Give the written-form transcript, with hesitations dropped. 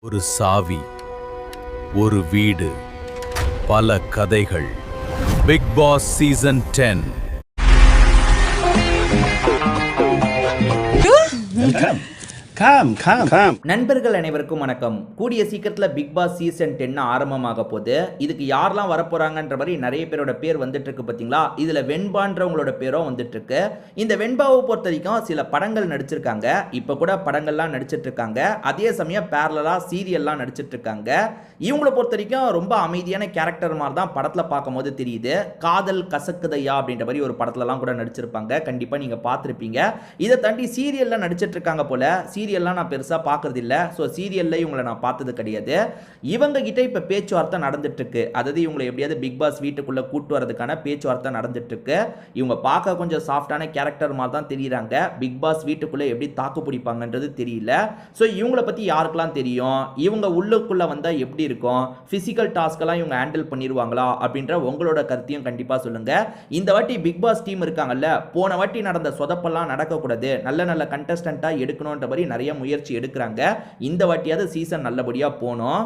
ஒரு சாவி, ஒரு வீடு, பல கதைகள். Bigg Boss season 10. நண்பர்கள் அனைவருக்கும் வணக்கம். கூடிய சீக்கிரத்தில் பிக் பாஸ் சீசன் 10 ஆரம்பமாக போகுது. இதுக்கு யாரெல்லாம் வரப்போறாங்கன்ற மாதிரி நிறைய பேரோட பேர் வந்துட்டு இருக்கு பார்த்தீங்களா. இதில் வெண்பான்றவங்களோட பேரும் வந்துட்டு இருக்கு. இந்த வெண்பாவை பொறுத்த வரைக்கும் சில படங்கள் நடிச்சிருக்காங்க. இப்போ கூட படங்கள்லாம் நடிச்சிட்டு இருக்காங்க. அதே சமயம் பேரலா சீரியல்லாம் நடிச்சிட்டு இருக்காங்க. இவங்களை பொறுத்த வரைக்கும் ரொம்ப அமைதியான கேரக்டர் மாதிரி தான் படத்தில் பார்க்கும்போது தெரியுது. காதல் கசக்குதையா அப்படின்ற மாதிரி ஒரு படத்துலலாம் கூட நடிச்சிருப்பாங்க. கண்டிப்பாக நீங்கள் பார்த்துருப்பீங்க. இதை தாண்டி சீரியலில் நடிச்சிட்டு இருக்காங்க போல. சீரியல்லாம் நான் பெருசாக பார்க்கறது இல்லை. ஸோ சீரியலில் இவங்களை நான் பார்த்தது கிடையாது. இவங்க கிட்ட இப்போ பேச்சுவார்த்தை நடந்துட்டு இருக்கு. அதாவது இவங்களை எப்படியாவது பிக் பாஸ் வீட்டுக்குள்ளே கூட்டு வரதுக்கான பேச்சுவார்த்தை நடந்துட்டு இருக்கு. இவங்க பார்க்க கொஞ்சம் சாஃப்டான கேரக்டர் மாதிரி தான் தெரியுறாங்க. பிக் பாஸ் வீட்டுக்குள்ளே எப்படி தாக்கு பிடிப்பாங்கன்றது தெரியல. ஸோ இவங்களை பற்றி யாருக்கெல்லாம் தெரியும், இவங்க உள்ளுக்குள்ளே வந்தால் எப்படி இருக்கும், ஃபிசிக்கல் டாஸ்க்கெல்லாம் இவங்க ஹேண்டில் பண்ணிடுவாங்களா அப்படின்ற உங்களோட கருத்தையும் கண்டிப்பாக சொல்லுங்க. இந்த வாட்டி பிக் பாஸ் டீம் இருக்காங்கல்ல, போன வாட்டி நடந்த சொதப்பெல்லாம் நடக்கக்கூடாது, நல்ல நல்ல கண்டஸ்டண்ட்டாக எடுக்கணுன்ற மாதிரி நிறைய முயற்சி எடுக்கிறாங்க. இந்த வாட்டியாவது சீசன் நல்லபடியாக போகணும்.